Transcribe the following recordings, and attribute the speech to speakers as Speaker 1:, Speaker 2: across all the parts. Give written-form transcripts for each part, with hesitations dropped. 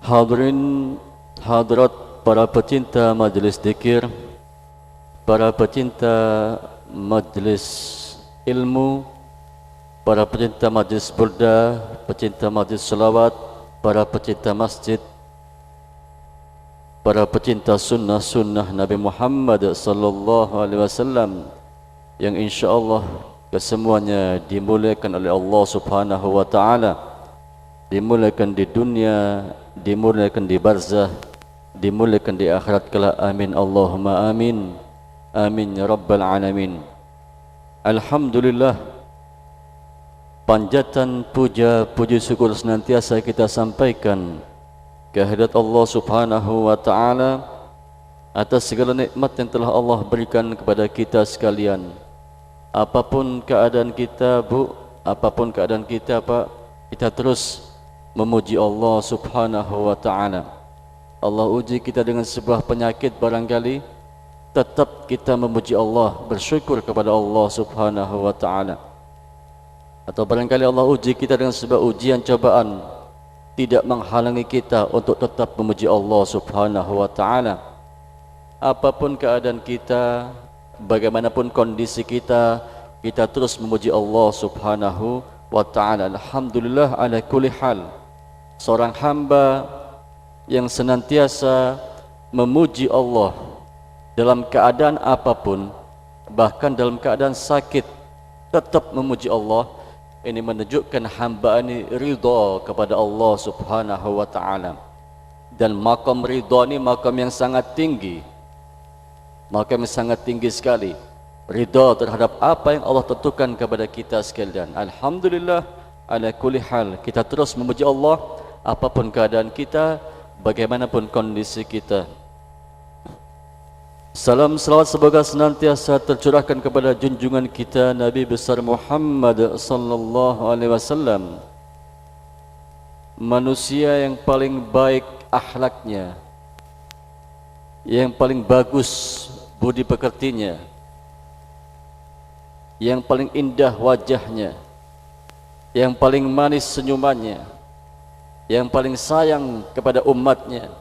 Speaker 1: Hadirin hadirat para pecinta majlis zikir, para pecinta majlis ilmu, para pecinta majlis burda, pecinta majlis selawat, para pecinta masjid, para pecinta sunnah-sunnah Nabi Muhammad sallallahu alaihi wasallam yang insyaallah kesemuanya dimuliakan oleh Allah Subhanahu wa taala, dimuliakan di dunia, dimuliakan di barzah, dimuliakan di akhirat kelak. Amin Allahumma amin. Amin ya rabbal alamin. Alhamdulillah, panjatan puja puji syukur senantiasa kita sampaikan kehadirat Allah Subhanahu wa taala atas segala nikmat yang telah Allah berikan kepada kita sekalian. Apapun keadaan kita, Bu, apapun keadaan kita, Pak, kita terus memuji Allah Subhanahu wa taala. Allah uji kita dengan sebuah penyakit barangkali, tetap kita memuji Allah, bersyukur kepada Allah Subhanahu wa taala. Atau barangkali Allah uji kita dengan sebuah ujian cobaan, tidak menghalangi kita untuk tetap memuji Allah Subhanahu wa taala. Apapun keadaan kita, bagaimanapun kondisi kita, kita terus memuji Allah Subhanahu wa ta'ala. Alhamdulillah ala kulli hal. Seorang hamba yang senantiasa memuji Allah dalam keadaan apapun, bahkan dalam keadaan sakit tetap memuji Allah, ini menunjukkan hamba ini ridha kepada Allah Subhanahu wa ta'ala. Dan makam ridha ini makam yang sangat tinggi, makam yang sangat tinggi sekali. Ridha terhadap apa yang Allah tentukan kepada kita sekalian. Alhamdulillah ala kulli hal, kita terus memuji Allah apapun keadaan kita, bagaimanapun kondisi kita. Salam selawat semoga senantiasa tercurahkan kepada junjungan kita Nabi besar Muhammad sallallahu alaihi wasallam, manusia yang paling baik akhlaknya, yang paling bagus budi pekertinya, yang paling indah wajahnya, yang paling manis senyumannya, yang paling sayang kepada umatnya.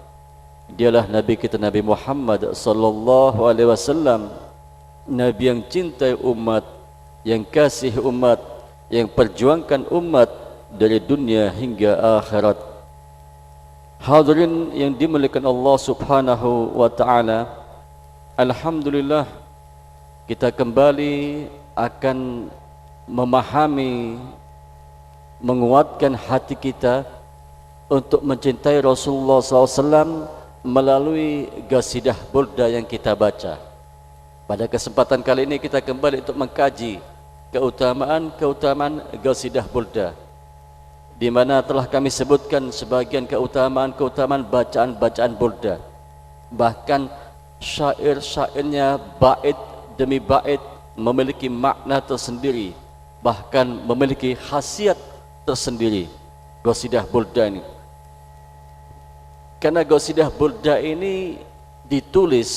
Speaker 1: Dialah Nabi kita Nabi Muhammad sallallahu alaihi wasallam, Nabi yang cintai umat, yang kasih umat, yang perjuangkan umat dari dunia hingga akhirat. Hadirin yang dimuliakan Allah Subhanahu wa taala, alhamdulillah kita kembali akan memahami, menguatkan hati kita untuk mencintai Rasulullah SAW melalui qasidah burda yang kita baca. Pada kesempatan kali ini kita kembali untuk mengkaji keutamaan qasidah burda, di mana telah kami sebutkan sebagian keutamaan bacaan burda. Bahkan syair-syairnya bait demi bait memiliki makna tersendiri, bahkan memiliki khasiat tersendiri qasidah burda ini. Karena qasidah burda ini ditulis,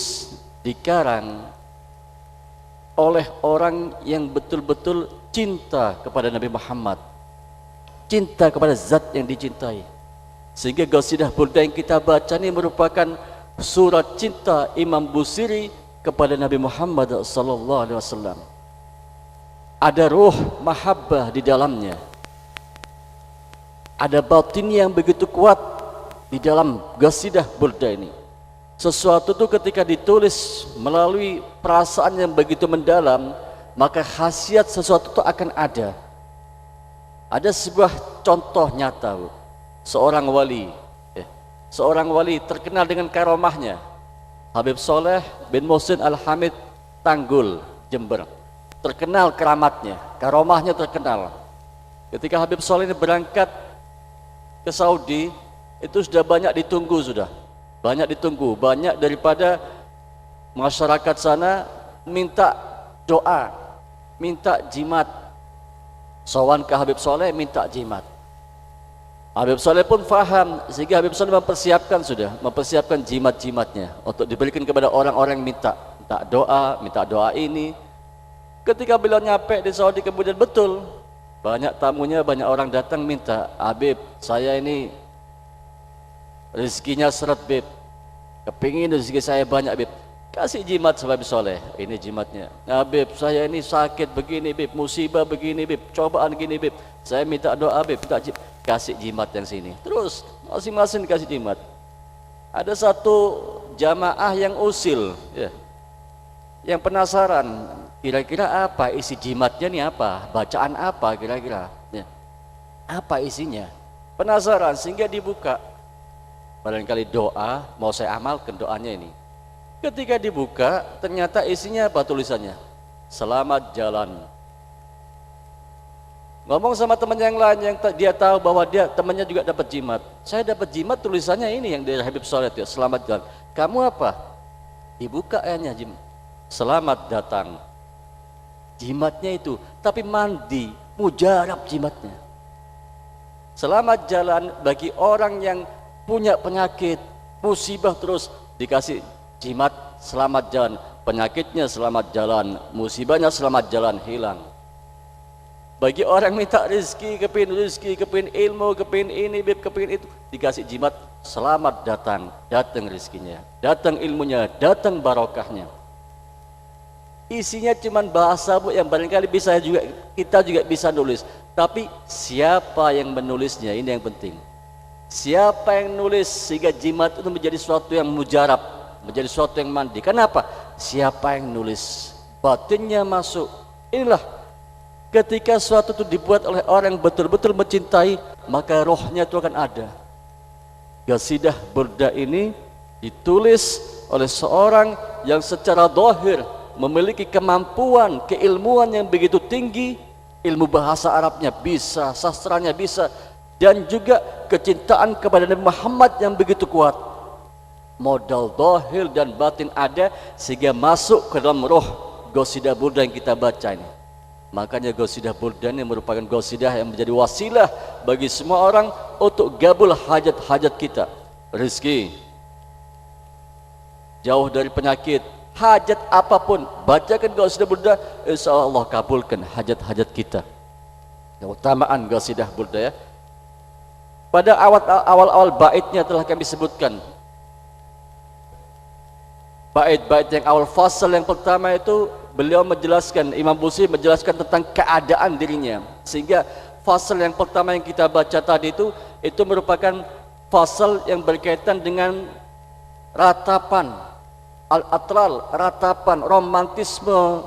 Speaker 1: dikarang oleh orang yang betul-betul cinta kepada Nabi Muhammad, cinta kepada zat yang dicintai. Sehingga qasidah burda yang kita baca ini merupakan surat cinta Imam Busiri kepada Nabi Muhammad sallallahu alaihi wasallam. Ada ruh mahabbah di dalamnya, ada batin yang begitu kuat di dalam qasidah burda ini. Sesuatu itu ketika ditulis melalui perasaan yang begitu mendalam, maka khasiat sesuatu itu akan ada. Ada sebuah contoh nyata, Bu. Seorang wali terkenal dengan karomahnya, Habib Soleh bin Muhsin Al-Hamid Tanggul, Jember. Terkenal keramatnya, karomahnya terkenal. Ketika Habib Soleh ini berangkat ke Saudi, itu sudah banyak ditunggu, banyak daripada masyarakat sana minta doa, minta jimat. Sowan ke Habib Soleh minta jimat. Habib Soleh pun faham, sehingga Habib Soleh mempersiapkan jimat-jimatnya untuk diberikan kepada orang-orang yang minta doa ini. Ketika beliau nyampe di Saudi, kemudian betul banyak tamunya, banyak orang datang minta, Habib, saya ini rezekinya seret bib, kepingin rezeki saya banyak bib, kasih jimat sebab soleh. Ini jimatnya. Nah bib, saya ini sakit begini bib, musibah begini bib, cobaan gini bib, saya minta doa bib, minta kasih jimat yang sini. Terus masing-masing kasih jimat. Ada satu jamaah yang usil, ya, yang penasaran, kira-kira apa isi jimatnya nih, apa bacaan apa kira-kira, ya, apa isinya, penasaran sehingga dibuka. Barangkali doa, mau saya amalkan doanya ini. Ketika dibuka, ternyata isinya apa tulisannya? Selamat jalan. Ngomong sama teman yang lain yang dia tahu bahwa dia temannya juga dapat jimat. Saya dapat jimat, tulisannya ini yang dari Habib Soleh, ya, selamat jalan. Kamu apa? Dibuka ayatnya, selamat datang. Jimatnya itu, tapi mandi, mujarab jimatnya. Selamat jalan bagi orang yang punya penyakit, musibah, terus dikasih jimat selamat jalan. Penyakitnya selamat jalan, musibahnya selamat jalan, hilang. Bagi orang minta rezeki, kepingin ilmu, kepingin ini, kepingin itu, dikasih jimat selamat datang, datang rezekinya, datang ilmunya, datang barokahnya. Isinya cuma bahasa, Bu, yang barangkali bisa juga kita juga bisa nulis, tapi siapa yang menulisnya, ini yang penting. Siapa yang nulis sehingga jimat itu menjadi sesuatu yang mujarab, menjadi sesuatu yang mandi. Kenapa? Siapa yang nulis, batinnya masuk. Inilah ketika sesuatu itu dibuat oleh orang yang betul-betul mencintai, maka rohnya itu akan ada. Qasidah Burda ini ditulis oleh seorang yang secara zahir memiliki kemampuan, keilmuan yang begitu tinggi, ilmu bahasa Arabnya bisa, sastranya bisa, dan juga kecintaan kepada Nabi Muhammad yang begitu kuat. Modal zahir dan batin ada sehingga masuk ke dalam roh Qasidah Burda yang kita baca ini. Makanya Qasidah Burda ini merupakan qasidah yang menjadi wasilah bagi semua orang untuk gabul hajat-hajat kita. Rezeki, jauh dari penyakit, hajat apapun, bacakan Qasidah Burda, insya Allah kabulkan hajat-hajat kita. Keutamaan Qasidah Burda, ya. Pada awal-awal baitnya telah kami sebutkan. Bait-bait yang awal fasal yang pertama itu beliau menjelaskan, Imam Busiri menjelaskan tentang keadaan dirinya, sehingga fasal yang pertama yang kita baca tadi itu merupakan fasal yang berkaitan dengan ratapan al-atral, ratapan romantisme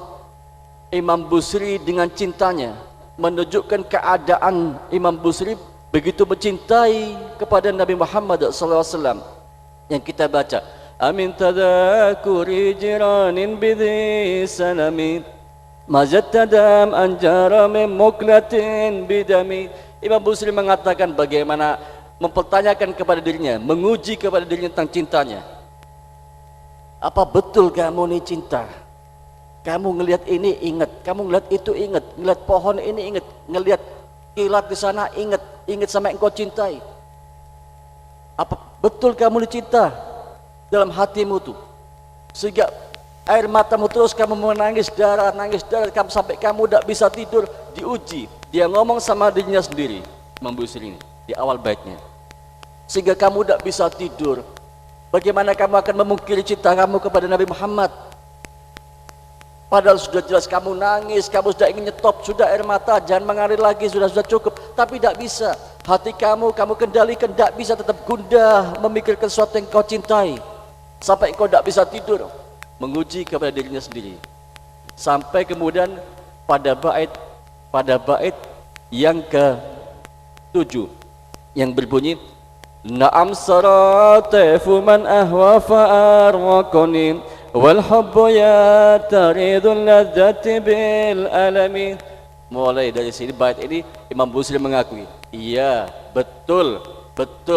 Speaker 1: Imam Busiri dengan cintanya, menunjukkan keadaan Imam Busiri begitu mencintai kepada Nabi Muhammad SAW yang kita baca. Amin tadakuri jiranin bidhi sanami majad tadam anjara min muklatin bidami. Imam Busiri mengatakan bagaimana mempertanyakan kepada dirinya, menguji kepada dirinya tentang cintanya. Apa betul kamu ini cinta? Kamu ngelihat ini ingat, kamu ngelihat itu ingat, ngelihat pohon ini ingat, ngelihat kilat di sana ingat sama engkau cintai. Apa betul kamu dicinta dalam hatimu tuh, sehingga air matamu terus kamu menangis darah kamu sampai kamu tidak bisa tidur? Diuji, dia ngomong sama dirinya sendiri, Imam Busiri ini di awal baitnya, sehingga kamu tidak bisa tidur. Bagaimana kamu akan memungkiri cinta kamu kepada Nabi Muhammad? Padahal sudah jelas kamu nangis, kamu sudah ingin nyetop, sudah air mata jangan mengalir lagi, sudah cukup, tapi tidak bisa. Hati kamu kendalikan, tidak bisa, tetap gundah memikirkan sesuatu yang kau cintai, sampai kau tidak bisa tidur, menguji kepada dirinya sendiri. Sampai kemudian pada bait yang ke-7 yang berbunyi, Na'am saratifu man ahwa fa'arwaqani wal hubbu yataridul ladzati bil alami. Mulai dari sini bait ini Imam Busiri mengakui, iya betul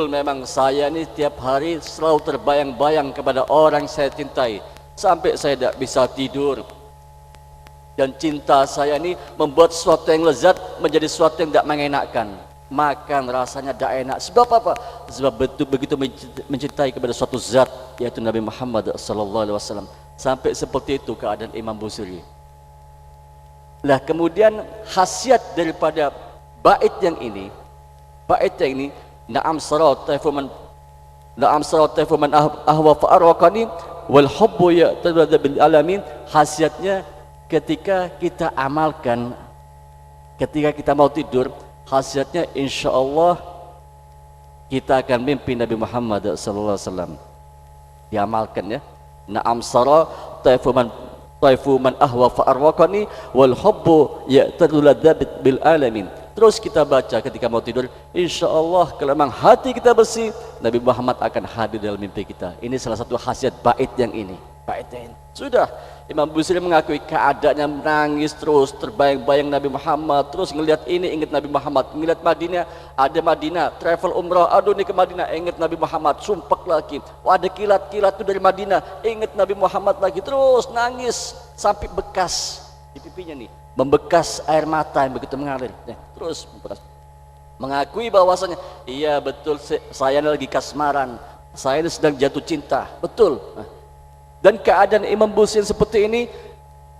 Speaker 1: memang saya ini tiap hari selalu terbayang-bayang kepada orang yang saya cintai sampai saya tidak bisa tidur, dan cinta saya ini membuat sesuatu yang lezat menjadi sesuatu yang tidak mengenakkan. Makan rasanya tidak enak. Sebab apa? Sebab begitu mencintai kepada suatu zat, yaitu Nabi Muhammad SAW. Sampai seperti itu keadaan Imam Busiri. Lah kemudian khasiat daripada bait yang ini, na'am saratifu man na'am sarata man ahwa fa'arwaqani wal hubbu ya'tadadu bil alamin. Khasiatnya ketika kita amalkan, ketika kita mau tidur, khasiatnya insyaallah kita akan mimpi Nabi Muhammad sallallahu alaihi wasallam. Diamalkan ya. Na'am sarata man ahwa fa'arwaqani wal hubbu ya'tadadu bil alamin. Terus kita baca ketika mau tidur, insyaallah kalau memang hati kita bersih, Nabi Muhammad akan hadir dalam mimpi kita. Ini salah satu khasiat bait yang ini. Baitnya ini. Sudah, Imam Busiri mengakui keadaannya menangis terus, terbayang-bayang Nabi Muhammad, terus ngelihat ini ingat Nabi Muhammad, ngelihat Madinah, ada Madinah, travel umrah, aduh ini ke Madinah, ingat Nabi Muhammad, sumpek lagi. Oh, ada kilat-kilat itu dari Madinah, ingat Nabi Muhammad lagi, terus nangis sampai bekas di pipinya nih. Membekas air mata yang begitu mengalir, terus membekas. Mengakui bahwasanya iya betul, saya lagi kasmaran, saya sedang jatuh cinta, betul. Dan keadaan Imam Busiri seperti ini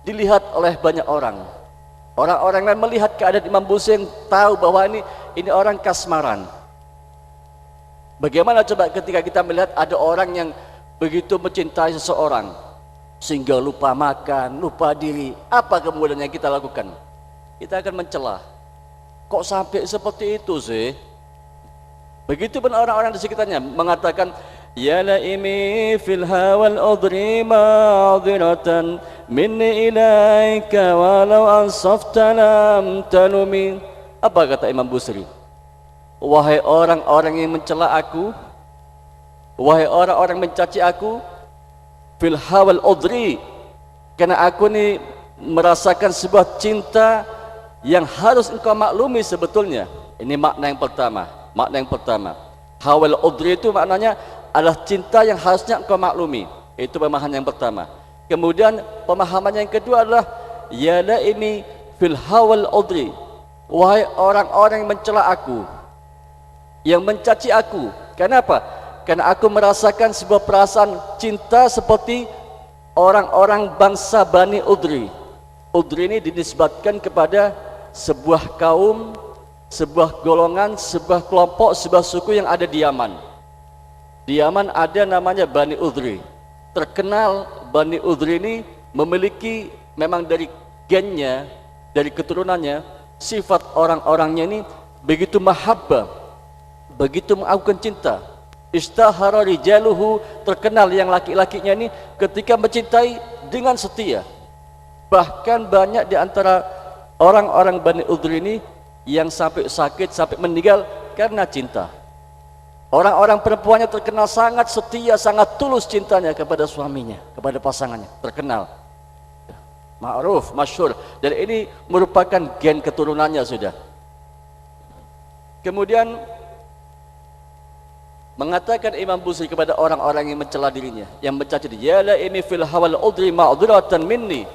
Speaker 1: dilihat oleh banyak orang. Orang-orang yang melihat keadaan Imam Busiri tahu bahwa ini orang kasmaran. Bagaimana coba ketika kita melihat ada orang yang begitu mencintai seseorang sehingga lupa makan, lupa diri, apa kemudian yang kita lakukan? Kita akan mencela. Kok sampai seperti itu sih? Begitu pun orang-orang di sekitarnya mengatakan, ya laimi fil hawal udri ma'dhiratan minni ilaika walau ansafta lam tanumi. Apa kata Imam Busiri? Wahai orang-orang yang mencela aku, wahai orang-orang mencaci aku, fil hawal udri, karena aku ini merasakan sebuah cinta yang harus engkau maklumi sebetulnya. Ini makna yang pertama. Makna yang pertama, hawal udri itu maknanya adalah cinta yang harusnya engkau maklumi. Itu pemahaman yang pertama. Kemudian pemahaman yang kedua adalah ya laimi fil hawal udri, wahai orang-orang yang mencela aku, yang mencaci aku. Kenapa? Karena aku merasakan sebuah perasaan cinta seperti orang-orang bangsa Bani Udri. Udri ini dinisbatkan kepada sebuah kaum, sebuah golongan, sebuah kelompok, sebuah suku yang ada di Yaman. Di Yaman ada namanya Bani Udri. Terkenal Bani Udri ini memiliki memang dari gennya, dari keturunannya, sifat orang-orangnya ini begitu mahabbah, begitu mengagunkan cinta. Istahara rijaluhu, terkenal yang laki-lakinya ini ketika mencintai dengan setia. Bahkan banyak di antara orang-orang Bani Udri ini yang sampai sakit, sampai meninggal karena cinta. Orang-orang perempuannya terkenal sangat setia, sangat tulus cintanya kepada suaminya, kepada pasangannya, terkenal. Ma'ruf, masyhur. Dan ini merupakan gen keturunannya sudah. Kemudian mengatakan Imam Busiri kepada orang-orang yang mencela dirinya, yang mencaci dirinya, ya laimi fil hawal udri ma'dhuratan minni,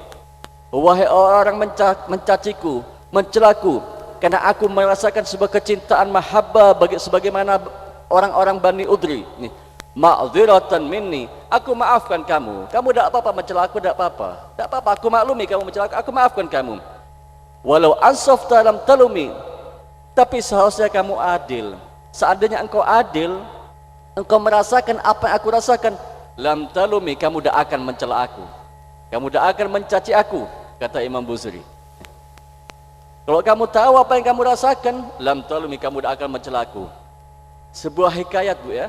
Speaker 1: wahai orang mencaciku, mencelaku, karena aku merasakan sebuah kecintaan mahabbah bagi sebagaimana orang-orang Bani Udri. Nih, ma'dhuratan minni, aku maafkan kamu. Kamu tidak apa-apa mencela aku, tidak apa-apa. Tidak apa-apa, aku maklumi kamu mencela aku maafkan kamu. Walau ansafta lam talumi, tapi seharusnya kamu adil. Seandainya engkau adil, engkau merasakan apa yang aku rasakan, lam talumi, kamu tidak akan mencela aku, kamu tidak akan mencaci aku, kata Imam Busiri. Kalau kamu tahu apa yang kamu rasakan, lam talumi, kamu tidak akan mencela aku. Sebuah hikayat, Bu ya,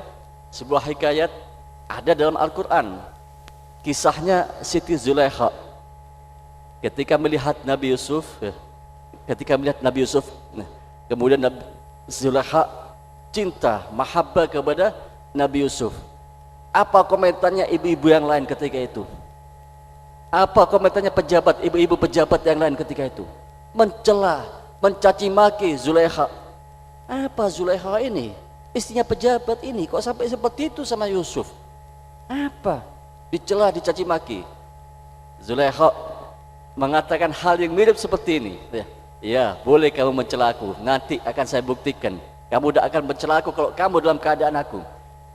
Speaker 1: sebuah hikayat ada dalam Al-Quran. Kisahnya Siti Zulaikha ketika melihat Nabi Yusuf, kemudian Zulaikha cinta, mahabbah kepada Nabi Yusuf. Apa komentarnya ibu-ibu yang lain ketika itu? Apa komentarnya pejabat, ibu-ibu pejabat yang lain ketika itu? Mencela, mencaci maki Zulaikha. Apa Zulaikha ini? Istrinya pejabat ini kok sampai seperti itu sama Yusuf? Apa? Dicela, dicaci maki. Zulaikha mengatakan hal yang mirip seperti ini. Ya, boleh kamu mencela aku, nanti akan saya buktikan. Kamu tidak akan mencela aku kalau kamu dalam keadaan aku.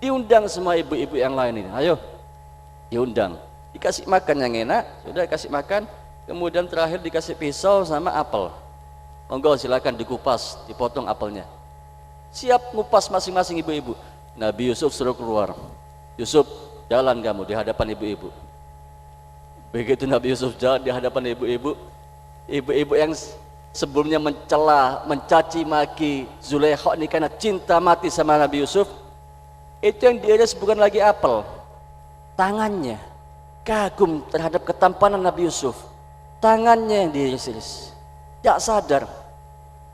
Speaker 1: Diundang semua ibu-ibu yang lain ini. Ayo, diundang. Dikasih makan yang enak, sudah kasih makan. Kemudian terakhir dikasih pisau sama apel. Monggo silakan dikupas, dipotong apelnya. Siap ngupas masing-masing ibu-ibu. Nabi Yusuf suruh keluar. Yusuf, jalan kamu di hadapan ibu-ibu. Begitu Nabi Yusuf jalan di hadapan ibu-ibu, ibu-ibu yang sebelumnya mencela, mencaci maki Zulaikha ini karena cinta mati sama Nabi Yusuf, itu yang diiris bukan lagi apel, tangannya. Kagum terhadap ketampanan Nabi Yusuf, tangannya yang diiris-iris. Tidak sadar,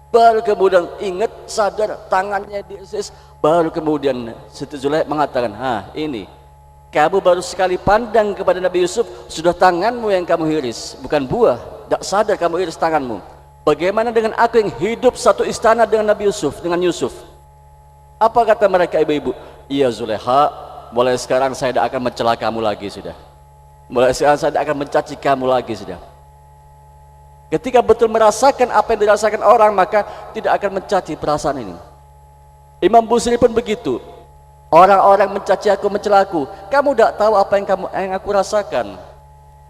Speaker 1: baru kemudian ingat, sadar, tangannya diiris, baru kemudian Siti Zulaikha mengatakan, ini kamu baru sekali pandang kepada Nabi Yusuf, sudah tanganmu yang kamu iris, bukan buah. Tak sadar kamu iris tanganmu. Bagaimana dengan aku yang hidup satu istana dengan Nabi Yusuf, dengan Yusuf? Apa kata mereka ibu-ibu? Iya Zulaikha, mulai sekarang saya tidak akan mencela kamu lagi sudah. Mulai sekarang saya tidak akan mencaci kamu lagi sudah. Ketika betul merasakan apa yang dirasakan orang, maka tidak akan mencaci perasaan ini. Imam Busiri pun begitu. Orang-orang mencaci aku, mencela aku. Kamu tidak tahu apa yang aku rasakan.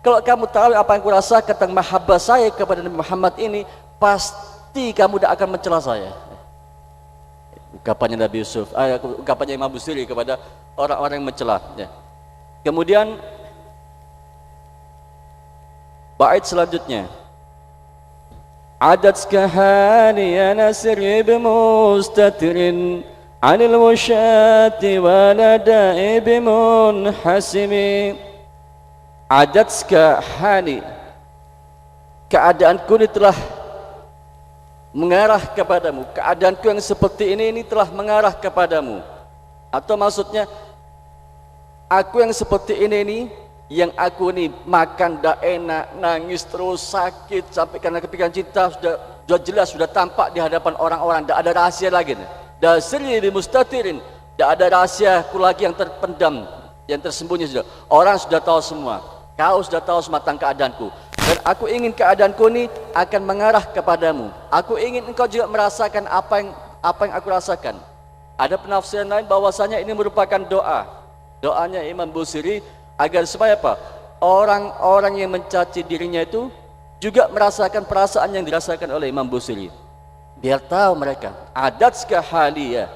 Speaker 1: Kalau kamu tahu apa yang aku rasakan tentang mahabbah saya kepada Nabi Muhammad ini, pasti kamu tidak akan mencela saya. Ungkapannya Nabi Yusuf, ungkapannya Imam Busiri kepada orang-orang yang mencela. Ya. Kemudian bait selanjutnya. Adatska haniya nasir bimustatirin anil musyati walada'i bimunhasimi. Adatska hani, keadaanku ini telah mengarah kepadamu. Keadaanku yang seperti ini telah mengarah kepadamu. Atau maksudnya, aku yang seperti ini yang aku ini makan tidak enak, nangis terus, sakit sampai karena kepikiran cinta, sudah jelas, sudah tampak di hadapan orang-orang, tidak ada rahasia lagi. Dasri bimustatirin, tidak ada rahasiaku lagi yang terpendam, yang tersembunyi sudah. Orang sudah tahu semua, kau sudah tahu semua tentang keadaanku. Dan aku ingin keadaanku ini akan mengarah kepadamu. Aku ingin engkau juga merasakan apa yang aku rasakan. Ada penafsiran lain bahwasanya ini merupakan doa. Doanya Imam Busiri agar supaya apa? Orang-orang yang mencaci dirinya itu juga merasakan perasaan yang dirasakan oleh Imam Busiri. Biar tahu mereka, adatska haliyah.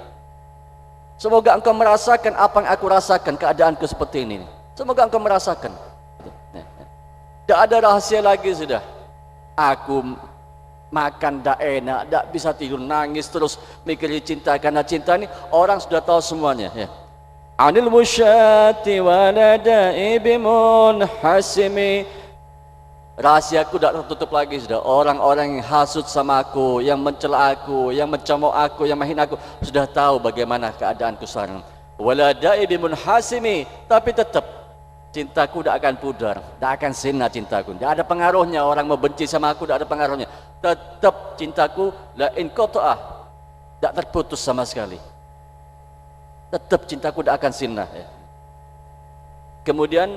Speaker 1: Semoga engkau merasakan apa yang aku rasakan, keadaanku seperti ini. Semoga engkau merasakan. Tidak ada rahasia lagi sudah. Aku makan tidak enak, tidak bisa tidur, nangis terus, mikirin cinta, karena cinta ini orang sudah tahu semuanya. Ya. Anil musyati walada'i bimunhasimi. Rahasiaku tidak tertutup lagi sudah. Orang-orang yang hasut sama aku, yang mencela aku, yang mencemooh aku, yang menghina aku, sudah tahu bagaimana keadaanku sekarang. Walada'i bimunhasimi, tapi tetap cintaku tidak akan pudar, tidak akan sirna cintaku. Tidak ada pengaruhnya orang mau benci sama aku, tidak ada pengaruhnya. Tetap cintaku la in qata'ah, tidak terputus sama sekali. Tetap cintaku tidak akan sirna. Ya. Kemudian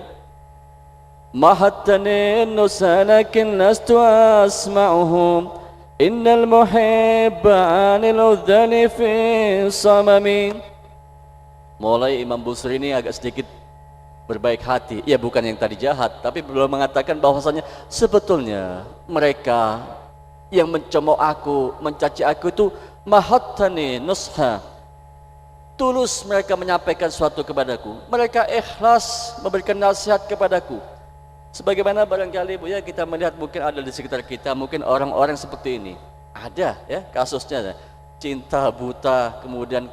Speaker 1: mahattani nusalakin lastu asma'uhum innal muhibba 'anil udhani fi samami. Mulai Imam Busiri ini agak sedikit berbaik hati. Ya, bukan yang tadi jahat, tapi belum mengatakan bahwasanya sebetulnya mereka yang mencemooh aku, mencaci aku itu mahattani nusha, tulus mereka menyampaikan sesuatu kepadaku, mereka ikhlas memberikan nasihat kepadaku. Sebagaimana barangkali Bu ya, kita melihat mungkin ada di sekitar kita mungkin orang-orang seperti ini. Ada ya kasusnya, cinta buta kemudian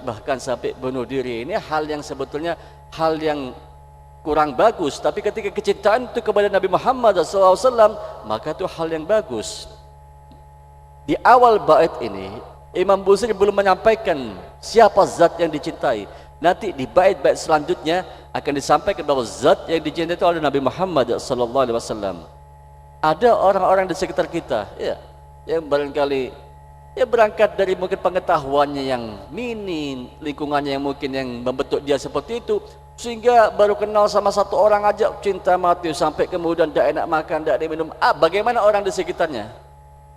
Speaker 1: bahkan sampai bunuh diri. Ini hal yang sebetulnya hal yang kurang bagus, tapi ketika kecintaan itu kepada Nabi Muhammad SAW, maka itu hal yang bagus. Di awal bait ini Imam Busiri belum menyampaikan siapa zat yang dicintai. Nanti di bait-bait selanjutnya akan disampaikan bahwa zat yang dicintai itu adalah Nabi Muhammad SAW. Ada orang-orang di sekitar kita ya, yang barangkali ya berangkat dari mungkin pengetahuannya yang minim, lingkungannya yang mungkin yang membentuk dia seperti itu, sehingga baru kenal sama satu orang aja cinta mati, sampai kemudian tidak enak makan, tidak ada minum. Bagaimana orang di sekitarnya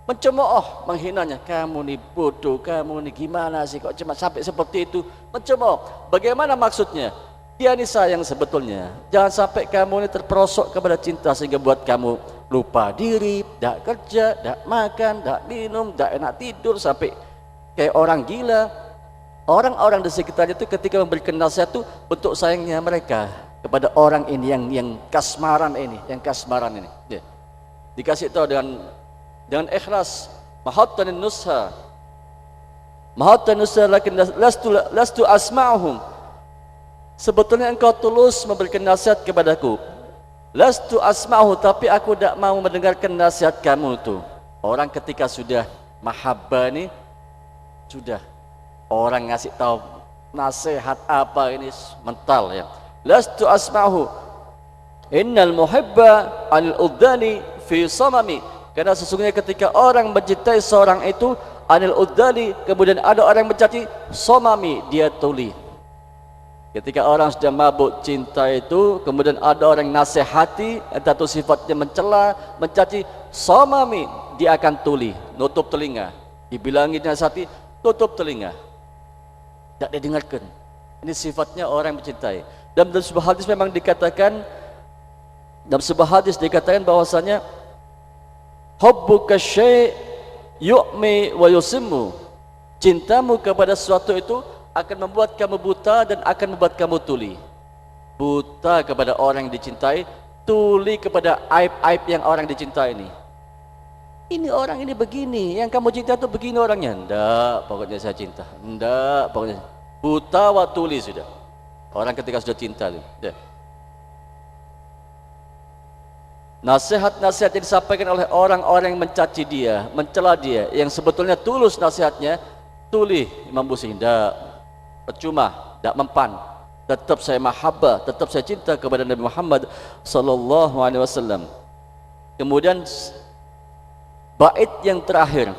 Speaker 1: mencemooh, menghinanya, kamu nih bodoh, kamu nih gimana sih kok cuma sampai seperti itu, mencemooh. Bagaimana maksudnya? Dia ini sayang sebetulnya. Jangan sampai kamu ini terperosok kepada cinta sehingga buat kamu lupa diri, tidak kerja, tidak makan, tidak minum, tidak enak tidur, sampai kayak orang gila. Orang-orang di sekitarnya itu ketika memberikan nasihat itu bentuk sayangnya mereka kepada orang ini yang kasmaran ini, Ya. Dikasih tahu dengan ikhlas, mahattan nusha, lakin lastu asma'uhum. Sebetulnya engkau tulus memberikan nasihat kepadaku. Lastu asma'uhu, tapi aku tidak mau mendengarkan nasihat kamu itu. Orang ketika sudah mahabbah ini, sudah orang ngasih tahu nasihat apa ini mental ya. Lastu asma'uhu. Innal muhibba anil udhani fi samami. Karena sesungguhnya ketika orang mencintai seorang itu anil udhani, kemudian ada orang mencaci samami, dia tuli. Ketika orang sudah mabuk cinta itu, kemudian ada orang nasihati, entah itu sifatnya mencela, mencaci, samami, dia akan tuli, nutup telinga. Dibilangi nasihati, tutup telinga, tidak didengarkan. Ini sifatnya orang yang mencintai. Dan dalam sebuah hadis memang dikatakan, bahwasanya hubbuka syai' yu'mi wa yusimmu. Cintamu kepada sesuatu itu akan membuat kamu buta dan akan membuat kamu tuli. Buta kepada orang yang dicintai, tuli kepada aib-aib yang orang dicintai ini. Ini orang ini begini, yang kamu cinta itu begini orangnya. Enggak, pokoknya saya cinta. Enggak, pokoknya buta wa tuli sudah. Orang ketika sudah cinta itu. Nasihat-nasihat yang disampaikan oleh orang-orang yang mencaci dia, mencela dia, yang sebetulnya tulus nasihatnya, tuli Imam Busiri. Enggak, percuma, tidak mempan. Tetap saya mahabbah, tetap saya cinta kepada Nabi Muhammad sallallahu alaihi wasallam. Kemudian bait yang terakhir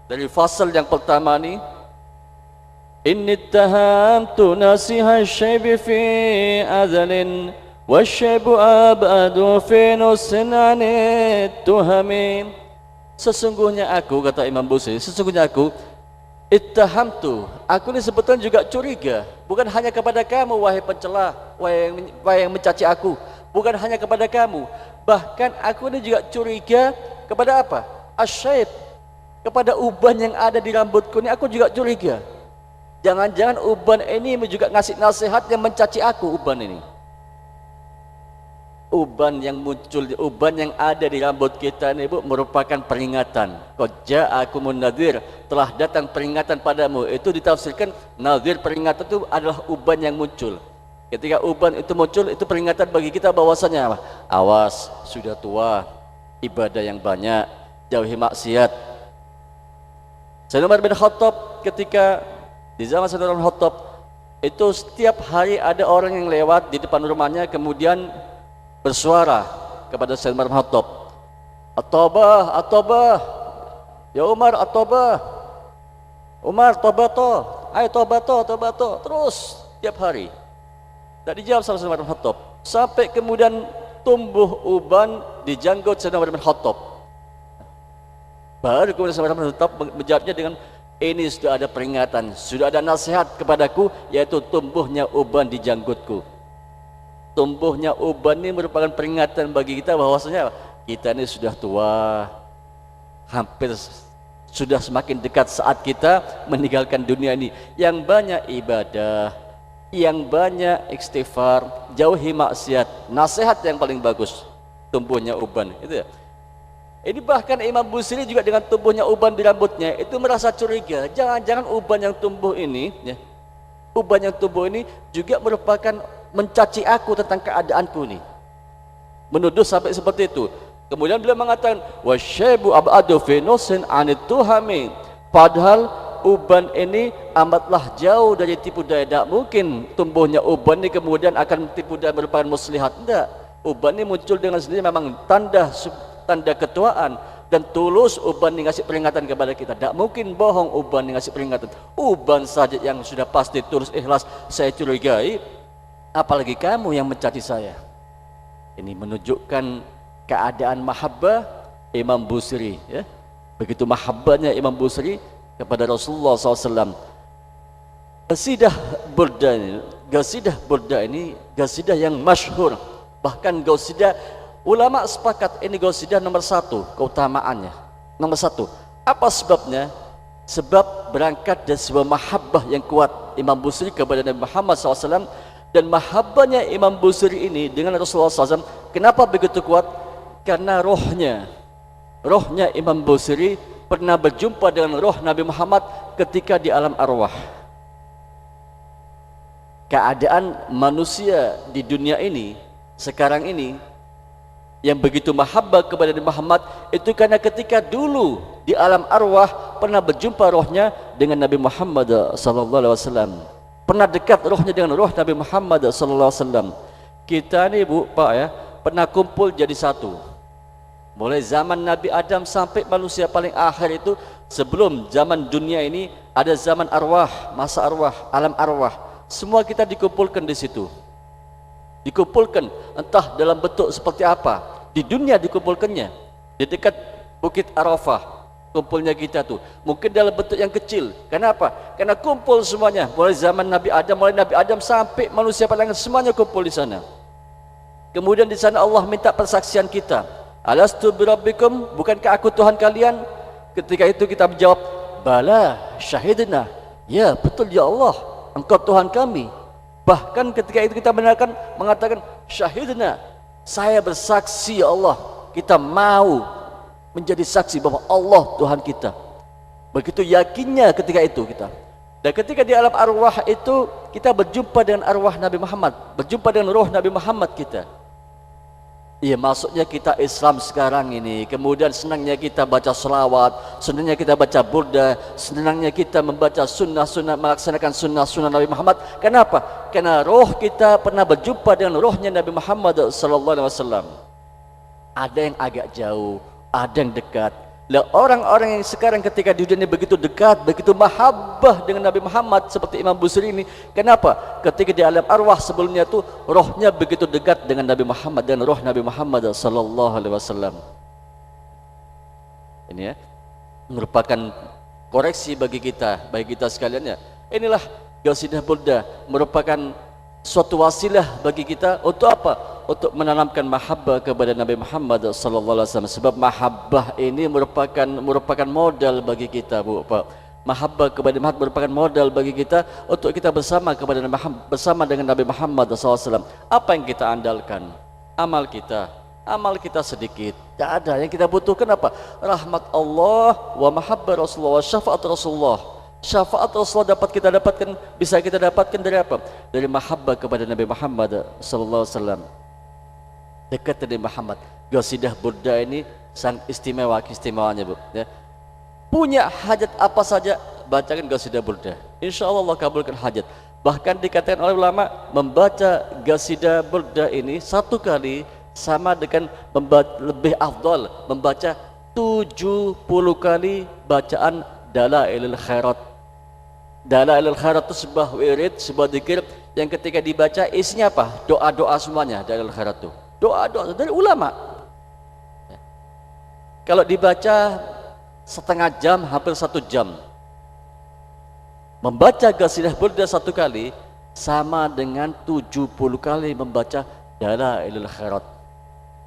Speaker 1: dari fasal yang pertama ini, inni tahamtu nasiha syaibi fi azalin wasyaibu abadu fi nusinani tuhami. Sesungguhnya aku, kata Imam Busiri, sesungguhnya aku ittahamtu, aku ini sebetulnya juga curiga, bukan hanya kepada kamu wahai pencela, wahai yang mencaci aku, bukan hanya kepada kamu, bahkan aku ini juga curiga kepada apa? Asyaib, kepada uban yang ada di rambutku ini aku juga curiga. Jangan-jangan uban ini juga ngasih nasihat yang mencaci aku, uban ini. Uban yang muncul, uban yang ada di rambut kita ini, Bu, merupakan peringatan. Qad ja'akumun nadhir, telah datang peringatan padamu. Itu ditafsirkan nadhir, peringatan itu adalah uban yang muncul. Ketika uban itu muncul, itu peringatan bagi kita bahwasanya awas, sudah tua, ibadah yang banyak, jauhi maksiat. Sayyidina Umar bin Khattab, ketika di zaman Sayyidina Umar bin Khattab itu setiap hari ada orang yang lewat di depan rumahnya, kemudian bersuara kepada Sayyidina Umar bin Khattab, at-taubah, at-taubah, ya Umar, at-taubah, Umar, tobato, ayo tobato, terus tiap hari. Tak dijawab sama Sayyidina Umar bin Khattab, sampai kemudian tumbuh uban di janggut Sayyidina Umar bin Khattab. Baru kemudian Sayyidina Umar bin Khattab menjawabnya dengan, ini sudah ada peringatan, sudah ada nasihat kepadaku, yaitu tumbuhnya uban di janggutku. Tumbuhnya uban ini merupakan peringatan bagi kita bahwasanya kita ini sudah tua, hampir sudah semakin dekat saat kita meninggalkan dunia ini. Yang banyak ibadah, yang banyak istighfar, jauhi maksiat, nasihat yang paling bagus, tumbuhnya uban itu ya. Ini bahkan Imam Busiri juga dengan tumbuhnya uban di rambutnya itu merasa curiga, jangan-jangan uban yang tumbuh ini ya, uban yang tumbuh ini juga merupakan mencaci aku tentang keadaanku ini, menuduh sampai seperti itu. Kemudian beliau mengatakan wasyaibu abadu fi nusin anit tuhami, padahal uban ini amatlah jauh dari tipu daya. Tidak mungkin tumbuhnya uban ini kemudian akan tipu daya merupakan muslihat. Tidak, uban ini muncul dengan sendiri, memang tanda ketuaan, dan tulus uban ini ngasih peringatan kepada kita. Tidak mungkin bohong uban ini ngasih peringatan. Uban saja yang sudah pasti tulus ikhlas saya curigai, apalagi kamu yang mencaci saya. Ini menunjukkan keadaan mahabbah Imam Busiri ya. Begitu mahabbahnya Imam Busiri kepada Rasulullah SAW. Qasidah Burda ini qasidah yang masyhur. Bahkan qasidah ulama sepakat ini qasidah nomor 1 keutamaannya. Nomor 1. Apa sebabnya? Sebab berangkat dari sebuah mahabbah yang kuat Imam Busiri kepada Nabi Muhammad SAW. Dan mahabbahnya Imam Busiri ini dengan Rasulullah SAW, kenapa begitu kuat? Karena rohnya Imam Busiri pernah berjumpa dengan roh Nabi Muhammad ketika di alam arwah. Keadaan manusia di dunia ini sekarang ini yang begitu mahabbah kepada Nabi Muhammad itu karena ketika dulu di alam arwah pernah berjumpa rohnya dengan Nabi Muhammad SAW. Pernah dekat rohnya dengan roh Nabi Muhammad SAW. Kita ini Bu, Pak ya, pernah kumpul jadi satu. Mulai zaman Nabi Adam sampai manusia paling akhir itu, sebelum zaman dunia ini ada zaman arwah, masa arwah, alam arwah. Semua kita dikumpulkan di situ. Dikumpulkan entah dalam bentuk seperti apa. Di dunia dikumpulkannya di dekat Bukit Arafah kumpulnya kita tuh, mungkin dalam bentuk yang kecil. Kenapa? Karena kumpul semuanya mulai zaman Nabi Adam sampai manusia paling semuanya kumpul di sana. Kemudian di sana Allah minta persaksian kita. Alastu birabbikum, bukankah aku Tuhan kalian? Ketika itu kita menjawab, bala syahidna, ya betul ya Allah, engkau Tuhan kami. Bahkan ketika itu kita mengatakan syahidna, saya bersaksi ya Allah, kita mau menjadi saksi bahwa Allah Tuhan kita. Begitu yakinnya ketika itu kita. Dan ketika di alam arwah itu kita berjumpa dengan arwah Nabi Muhammad, berjumpa dengan roh Nabi Muhammad kita. Iya, maksudnya kita Islam sekarang ini, kemudian senangnya kita baca selawat, senangnya kita baca burda, senangnya kita membaca sunnah-sunnah, melaksanakan sunnah-sunnah Nabi Muhammad. Kenapa? Karena roh kita pernah berjumpa dengan rohnya Nabi Muhammad SAW. Ada yang agak jauh, ada yang dekat. Lah orang-orang yang sekarang ketika di dunia begitu dekat, begitu mahabbah dengan Nabi Muhammad seperti Imam Busiri ini. Kenapa? Ketika di alam arwah sebelumnya itu rohnya begitu dekat dengan Nabi Muhammad dan roh Nabi Muhammad sallallahu alaihi wasallam. Ini ya merupakan koreksi bagi kita sekalian ya. Inilah Qasidah Burda merupakan suatu wasilah bagi kita untuk apa? Untuk menanamkan mahabbah kepada Nabi Muhammad sallallahu alaihi wasallam. Sebab mahabbah ini merupakan modal bagi kita, Bu, Pak. Mahabbah kepada Muhammad merupakan modal bagi kita untuk kita bersama kepada Nabi Muhammad, bersama dengan Nabi Muhammad sallallahu alaihi wasallam. Apa yang kita andalkan? Amal kita sedikit. Tidak ada. Yang kita butuhkan apa? Rahmat Allah wa mahabbah Rasulullah wa syafaat Rasulullah. Syafaat Rasulullah bisa kita dapatkan dari apa? Dari mahabbah kepada Nabi Muhammad sallallahu alaihi wasallam. Dekat dari Muhammad. Qasidah Burda ini sangat istimewanya, Bu, ya. Punya hajat apa saja bacakan Qasidah Burda, insya Allah Allah kabulkan hajat. Bahkan dikatakan oleh ulama, membaca Qasidah Burda ini satu kali sama dengan lebih afdal membaca 70 kali bacaan Dalailul Khairat. Dalailul Khairat itu sebuah wirid, sebuah zikir yang ketika dibaca isinya apa? Doa-doa semuanya. Dalailul Khairat itu doa-doa dari ulama. Kalau dibaca setengah jam, hampir 1 jam. Membaca Qasidah Burda satu kali sama dengan 70 kali membaca Dalailul Khairat.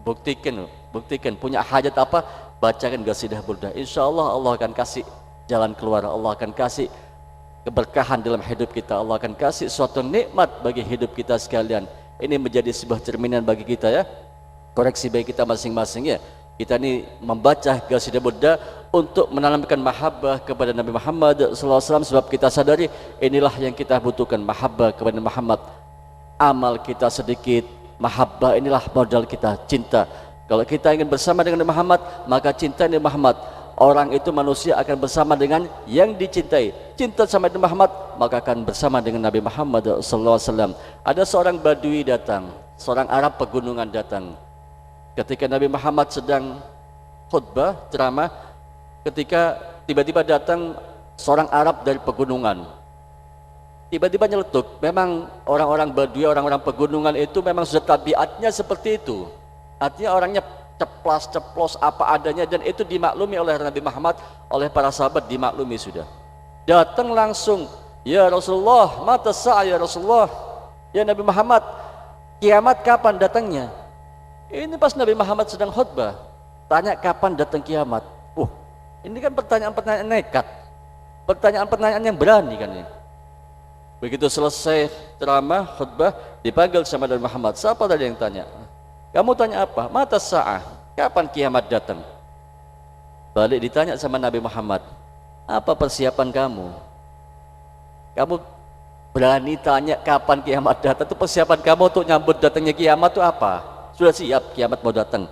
Speaker 1: Buktikan punya hajat apa? Bacakan Qasidah Burda. Insya Allah Allah akan kasih jalan keluar, Allah akan kasih keberkahan dalam hidup kita, Allah akan kasih suatu nikmat bagi hidup kita sekalian. Ini menjadi sebuah cerminan bagi kita ya, koreksi bagi kita masing-masing ya. Kita ini membaca Qasidah Burda untuk menanamkan mahabbah kepada Nabi Muhammad SAW. Sebab kita sadari inilah yang kita butuhkan, mahabbah kepada Muhammad. Amal kita sedikit, mahabbah inilah modal kita, cinta. Kalau kita ingin bersama dengan Nabi Muhammad, maka cinta Nabi Muhammad. Orang itu manusia akan bersama dengan yang dicintai. Cinta sama Nabi Muhammad, maka akan bersama dengan Nabi Muhammad SAW. Ada seorang Badui datang, seorang Arab pegunungan datang. Ketika Nabi Muhammad sedang khutbah, ceramah, ketika tiba-tiba datang seorang Arab dari pegunungan. Tiba-tiba nyeletuk. Memang orang-orang Badui, orang-orang pegunungan itu memang sudah tabiatnya seperti itu. Artinya orangnya ceplas-ceplos apa adanya, dan itu dimaklumi oleh Nabi Muhammad, oleh para sahabat dimaklumi sudah. Datang langsung, ya Rasulullah, mata saya ya Rasulullah, ya Nabi Muhammad, kiamat kapan datangnya? Ini pas Nabi Muhammad sedang khutbah, tanya kapan datang kiamat. Ini kan pertanyaan-pertanyaan nekat. Pertanyaan-pertanyaan yang berani kan ini. Begitu selesai ceramah, khutbah, dipanggil sama Nabi Muhammad. Siapa tadi yang tanya? Kamu tanya apa? Mata sa'ah. Kapan kiamat datang? Balik ditanya sama Nabi Muhammad. Apa persiapan kamu? Kamu berani tanya kapan kiamat datang? Itu persiapan kamu untuk nyambut datangnya kiamat itu apa? Sudah siap kiamat mau datang?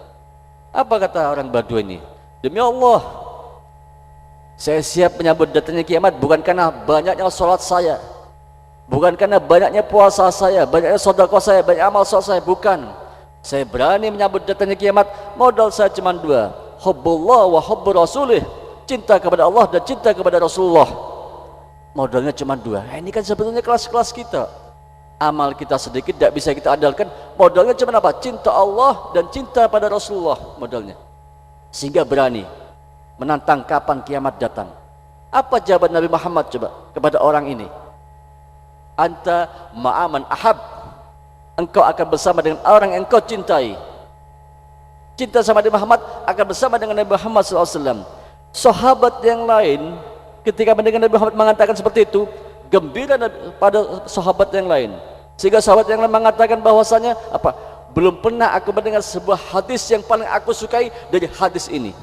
Speaker 1: Apa kata orang Badui ini? Demi Allah, saya siap menyambut datangnya kiamat bukan karena banyaknya sholat saya, bukan karena banyaknya puasa saya, banyaknya sedekah saya, banyak amal soleh saya, bukan. Saya berani menyambut datangnya kiamat, modal saya cuma dua, hubbullah wa hubbur rasulih, cinta kepada Allah dan cinta kepada Rasulullah. Modalnya cuma dua. Ini kan sebetulnya kelas-kelas kita. Amal kita sedikit tidak bisa kita andalkan, modalnya cuma apa? Cinta Allah dan cinta pada Rasulullah modalnya. Sehingga berani menantang kapan kiamat datang. Apa jawaban Nabi Muhammad coba kepada orang ini? Anta ma'aman ahab, engkau akan bersama dengan orang yang engkau cintai. Cinta sama Nabi Muhammad akan bersama dengan Nabi Muhammad SAW. Sahabat yang lain ketika mendengar Nabi Muhammad mengatakan seperti itu, gembira pada sahabat yang lain, sehingga sahabat yang lain mengatakan bahwasanya apa? Belum pernah aku mendengar sebuah hadis yang paling aku sukai dari hadis ini.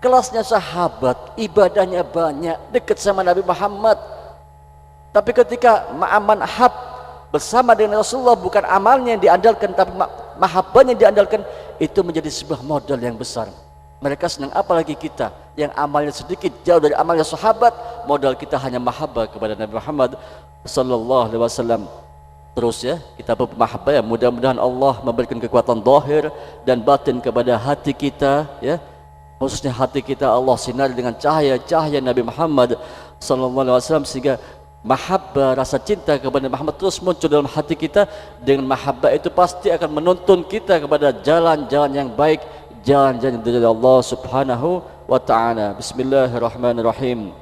Speaker 1: Kelasnya sahabat, ibadahnya banyak, dekat sama Nabi Muhammad. Tapi ketika ma'aman ahab, bersama dengan Rasulullah, bukan amalnya yang diandalkan tapi mahabbahnya yang diandalkan, itu menjadi sebuah modal yang besar. Mereka senang, apalagi kita yang amalnya sedikit jauh dari amalnya sahabat, modal kita hanya mahabbah kepada Nabi Muhammad sallallahu alaihi wasallam. Terus ya, kita bermahabbah ya, mudah-mudahan Allah memberikan kekuatan zahir dan batin kepada hati kita ya. Khususnya hati kita Allah sinari dengan cahaya-cahaya Nabi Muhammad sallallahu alaihi wasallam, sehingga mahabbah, rasa cinta kepada Nabi Muhammad terus muncul dalam hati kita. Dengan mahabbah itu pasti akan menuntun kita kepada jalan-jalan yang baik, jalan-jalan dari Allah Subhanahu wa taala. Bismillahirrahmanirrahim.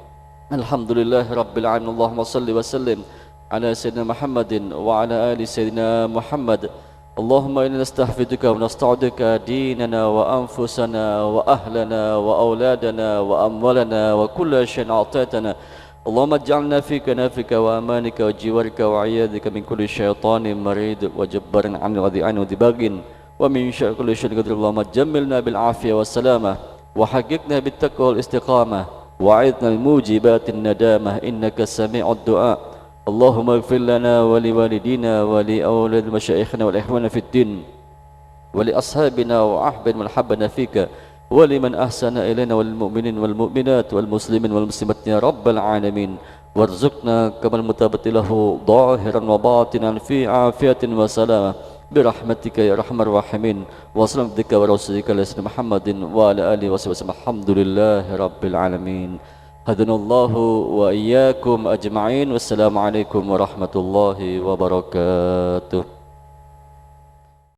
Speaker 1: Alhamdulillahirabbil alamin. Allahumma shalli wa sallim ala sayyidina Muhammadin wa ala ali sayyidina Muhammad. Allahumma inna nastahfiduka wa nasta'uduka dinana wa anfusana wa ahlana wa auladana wa amwalana wa kulla shay'in a'tatana. Allahumma ij'alna fi kanafika wa amanika wa jiwarika wa 'iyadika min kulli syaitanin marid wa jabbarin 'anil ghadi'in wa dibagin wa min syarri kulli syai'in qadir. Allahumma jammilna bil afiyah was salamah wa haqiqna bit taqwa wal istiqamah wa 'idna al mujibatin nadamah innaka sami'ud du'a. Allahumma ighfir lana wa li walidina wa li awlad masyayikhina wal ikhwana fid din wa li ashabina wa ahbin man habbana fika wa liman ahsana ilaina wal mu'minin wal mu'minat wal muslimin wal muslimat ya rabbal alamin. Warzuqna kamal mutabati lahu zahiran wa batinan fi afiyatin wa salamah birahmatika ya arhamar rahimin. Wa sallallahu bika wa rasulika Muhammadin wa ala alihi wa sahbihi. Alhamdulillahi rabbil alamin. Hadanallahu wa iyyakum ajma'in. Wassalamualaikum warahmatullahi wabarakatuh.